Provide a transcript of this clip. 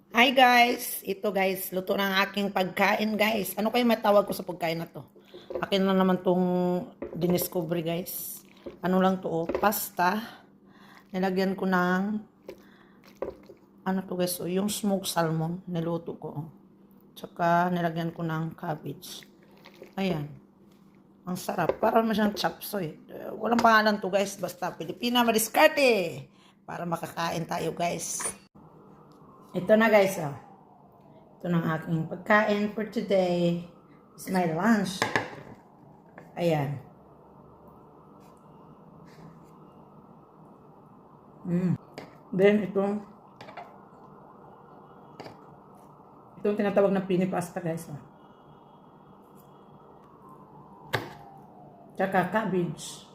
Hi guys! Ito guys, luto ng aking pagkain guys. Ano kayo matawag ko sa pagkain na to? Akin na naman tong diniscovery guys. Ano lang to, pasta. Nilagyan ko ng, ano to guys, yung smoked salmon. Niluto ko. Tsaka nilagyan ko ng cabbage. Ayan. Ang sarap. Parang masyang chapsoy. Walang pangalan to guys. Basta Pilipina madiskarte. Para makakain tayo guys. Ito na guys, oh. Ito ng aking pagkain for today. It's my lunch. Ayan. Then, itong tinatawag na pini pasta guys. Oh. Tsaka cabbage.